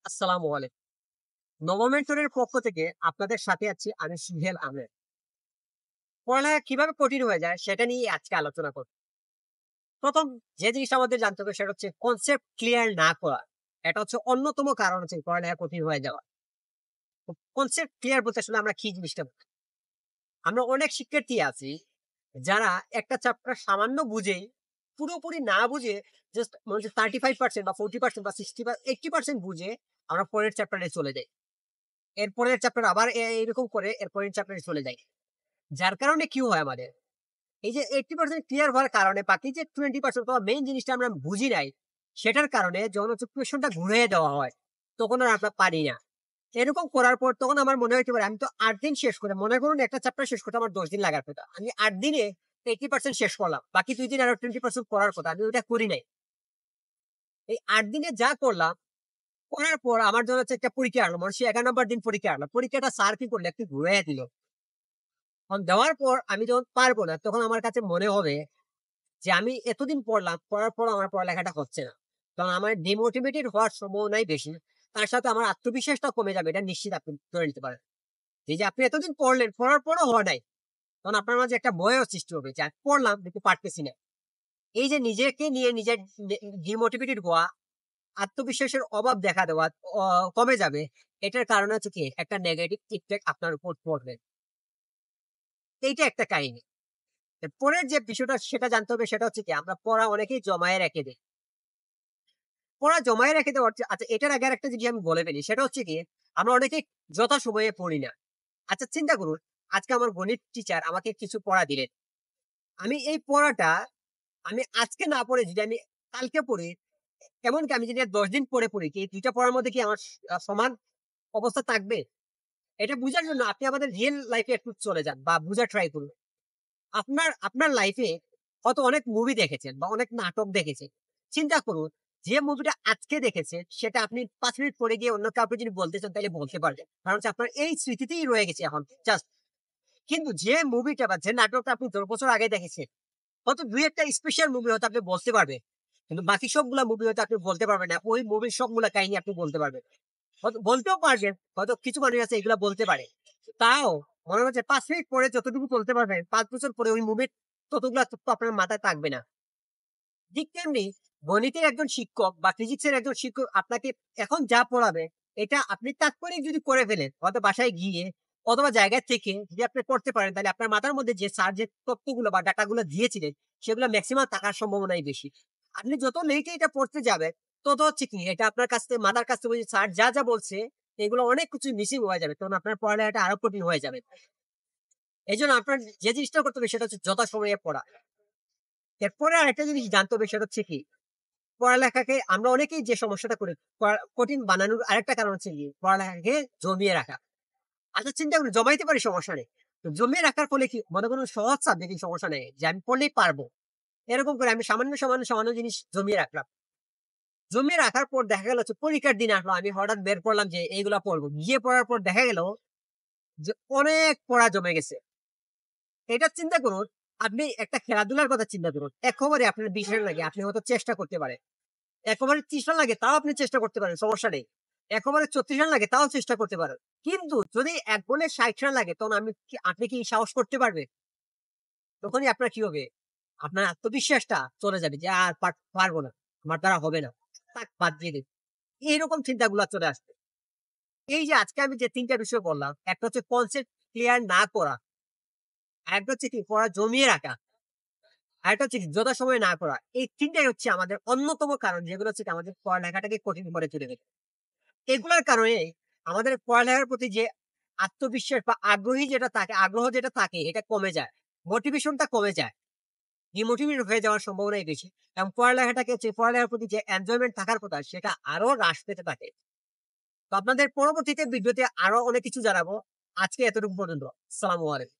আসসালামু আলাইকুম। নবম মেন্টরের পক্ষ থেকে আপনাদের সাথে আছি আমি সুহেল আহমেদ। পড়ালেখা কিভাবে কঠিন হয়ে যায় সেটা নিয়ে আজকে আলোচনা করব। ১ম যে জিনিসটা আমাদের জানতে হবে সেটা হচ্ছে কনসেপ্ট ক্লিয়ার না করা। এটা হচ্ছে অন্যতম কারণ হচ্ছে পড়ালেখা কঠিন হয়ে যাওয়া। তো কনসেপ্ট ক্লিয়ার বলতে আসলে আমরা কি জিনিসটা বুঝি? আমরা অনেক শিক্ষার্থী আছি যারা একটা চ্যাপ্টার সামান্য বুঝেই পুরোপুরি না বুঝে জাস্ট মনে হচ্ছে 35% বা 40% বা 60 বা 80% বুঝে আমরা পরের চ্যাপ্টারে চলে যাই। এরপরের চ্যাপ্টার আবার এরকম করে এরপরের চ্যাপ্টারে চলে যাই। যার কারণে কি হয় আমাদের? এই যে 80% ক্লিয়ার হওয়ার কারণে বাকি যে 20% অথবা মেইন জিনিসটা আমরা বুঝি নাই, সেটার কারণে যখন হচ্ছে কোয়েশনটা ঘুরিয়ে দেওয়া হয়, তখন আর আমরা পারি না। এরকম করার পর তখন আমার মনে হইতে পারে আমি তো ৮ দিন শেষ করে মনে করুন একটা চ্যাপ্টার শেষ করতে আমার ১০ দিন লাগার কথা। আমি ৮ দিনে 80% শেষ করলাম। বাকি ২ দিন আরো 20% পড়ার কথা। আমি ওইটা করি নাই। এই ৮ দিনে যা করলাম, করার পর আমার যখন হচ্ছে একটা পরীক্ষা আসলো, মনে হচ্ছে ১১ নাম্বার দিন পরীক্ষা আসলো। পরীক্ষাটা স্যার কি করলো? একটু ঘুরাইয়া দিল। দেওয়ার পর আমি যখন পারব না, তখন আমার কাছে মনে হবে যে আমি এতদিন পড়লাম, পড়ার পর আমার পড়ালেখাটা হচ্ছে না। কারণ আমার ডিমোটিভেটেড হওয়ার সম্ভাবনাই বেশি। তার সাথে আমার আত্মবিশ্বাসটাও কমে যাবে। এটা নিশ্চিত আপনি ধরে নিতে পারেন। এই যে আপনি এতদিন পড়লেন, পড়ার পরও হয় নাই। তখন আপনার মাঝে একটা ভয়ও সৃষ্টি হবে যে, আমি পড়লাম কিন্তু পারতেছি না। এই যে নিজেকে নিয়ে নিজের ডিমোটিভেটেড হওয়া, আত্মবিশ্বাসের অভাব দেখা দেওয়া অ কমে যাবে। এটার কারণ হচ্ছে কি? একটা নেগেটিভ ইফেক্ট আপনার উপর পড়বে। এইটা একটা কাহিনী। পরের যে বিষয়টা সেটা জানতে হবে সেটা হচ্ছে কি আমরা পড়া অনেকেই জমায়ে রেখে দেই। পড়া জমায়ে রেখে দেওয়ার আচ্ছা এটার আগে আরেকটা জিনিস আমি বলে ফেলি। সেটা হচ্ছে গিয়ে আমরা অনেকেই যথাসময়ে পড়ি না। আচ্ছা চিন্তা করুন, আজকে আমার গণিত টিচার আমাকে কিছু পড়া দিলেন। আমি এই পড়াটা আমি আজকে না পড়ে যদি আমি কালকে পড়ি, এমনকি আমি যদি আর ১০ দিন পরে পড়ি, কি এই ২ টা পড়ার মধ্যে কি আমার সমান অবস্থা থাকবে? এটা বুঝার জন্য আপনি আমাদের রিয়াল লাইফ এ একটু চলে যান বা বুঝার ট্রাই করুন। আপনার আপনার লাইফে হয়তো অনেক মুভি দেখেছেন বা অনেক নাটক দেখেছেন। চিন্তা করুন যে মুভিটা আজকে দেখেছেন সেটা আপনি ৫ মিনিট পরে গিয়ে অন্য কাউকে যদি বলতে চান তাইলে বলতে পারবেন। কারণ হচ্ছে আপনার এই স্মৃতিতেই রয়ে গেছে এখন জাস্ট। কিন্তু যে মুভিটা বা যে নাটকটা আপনি ১০ বছর আগে দেখেছেন, হয়তো ২ ১ টা স্পেশাল মুভি হয়তো আপনি বলতে পারবেন। কিন্তু বাকি সবগুলা মুভি হয়তো আপনি বলতে পারবেন না। ওই মুভির সবগুলা কাহিনী আপনি বলতে পারবেন। হয়তো বলতেও পারবেন। হয়তো কিছু মানুষ আছে এগুলা বলতে পারে। তাও মনে হচ্ছে ৫ মিনিট পরে যতটুকু বলতে পারবেন, ৫ বছর পরে ওই মুভির ততগুলা তো আপনার মাথায় থাকবে না। ঠিক তেমনি গণিতের একজন শিক্ষক বা ফিজিক্সের একজন শিক্ষক আপনাকে এখন যা পড়াবে, এটা আপনি তাৎক্ষণিক যদি করে ফেলেন, হয়তো বাসায় গিয়ে অথবা জায়গা থেকে যদি আপনি করতে পারেন, তাহলে আপনার মাথার মধ্যে যে স্যার যে তথ্যগুলো বা ডাটা গুলো দিয়েছিলেন, সেগুলো মেক্সিমাম থাকার সম্ভাবনাই বেশি। আপনি যত লেটে এটা পড়তে যাবেন, তত হচ্ছে কি এটা আপনার কাছ থেকে মাথার কাছ থেকে ওই স্যার যা, যা বলছে, এগুলো অনেক কিছু মিসিং হয়ে যাবে। তখন আপনার পড়ালেখাটা আরো কঠিন হয়ে যাবে। এজন্য আপনার যে জিনিসটা করতে হবে সেটা হচ্ছে যথাসময়ে পড়া। এরপরে আরেকটা জিনিস জানতে হবে সেটা হচ্ছে কি পড়ালেখাকে আমরা অনেকেই যে সমস্যাটা করি, কঠিন বানানোর আরেকটা কারণ হচ্ছে গিয়ে পড়ালেখাকে জমিয়ে রাখা। আচ্ছা চিন্তা করুন জমাইতে পারি সমস্যা নেই। তো জমিয়ে রাখার ফলে কি মনে করুন সহজ সাবজেক্ট সমস্যা নেই যে আমি পড়লেই পারবো। এরকম করে আমি সামান্য জিনিস জমিয়ে রাখলাম। জমিয়ে রাখার পর দেখা গেল হচ্ছে পরীক্ষার দিন আসলো আমি হঠাৎ বের করলাম যে এইগুলা পড়বো। গিয়ে পড়ার পর দেখা গেল যে অনেক পড়া জমে গেছে। এটা চিন্তা করুন, আপনি একটা খেলাধুলার কথা চিন্তা করুন। একেবারে আপনার ২০ রান লাগে আপনি হয়তো চেষ্টা করতে পারেন। একেবারে ৩০ রান লাগে তাও আপনি চেষ্টা করতে পারেন, সমস্যা নেই। একেবারে ৩৬ রান লাগে তাও চেষ্টা করতে পারেন। কিন্তু যদি ১ বলে ৬০ রান লাগে তখন আপনি কি সাহস করতে পারবেন? তখনই আপনার কি হবে? আপনার আত্মবিশ্বাসটা চলে যাবে যে আর পারব না। আমার দ্বারা হবে না। থাক বাদ দিয়ে দেই। এইরকম চিন্তাগুলা চলে আসবে। এই যে আজকে আমি যে ৩ টা বিষয় বললাম, একটা হচ্ছে কনসেপ্ট ক্লিয়ার না করা, আরেকটা হচ্ছে কি পড়া জমিয়ে রাখা, আরেকটা হচ্ছে কি যথাসময়ে না করা। এই ৩ টাই হচ্ছে আমাদের অন্যতম কারণ যেগুলো হচ্ছে কি আমাদের পড়ালেখাটাকে কঠিন করে তুলে দেবে। এগুলার কারণে আমাদের পড়ালেখার প্রতি যে আত্মবিশ্বাস বা আগ্রহ যেটা থাকে এটা কমে যায়। মোটিভেশনটা কমে যায়। ডিমোটিভেট হয়ে যাওয়ার সম্ভাবনাই বেশি। এবং পড়ালেখার প্রতি যে এনজয়মেন্ট থাকার কথা সেটা আরো হ্রাস পেতে থাকে। তো আপনাদের পরবর্তীতে ভিডিওতে আরো অনেক কিছু জানাবো। আজকে এতটুকু পর্যন্ত। আসসালামু আলাইকুম।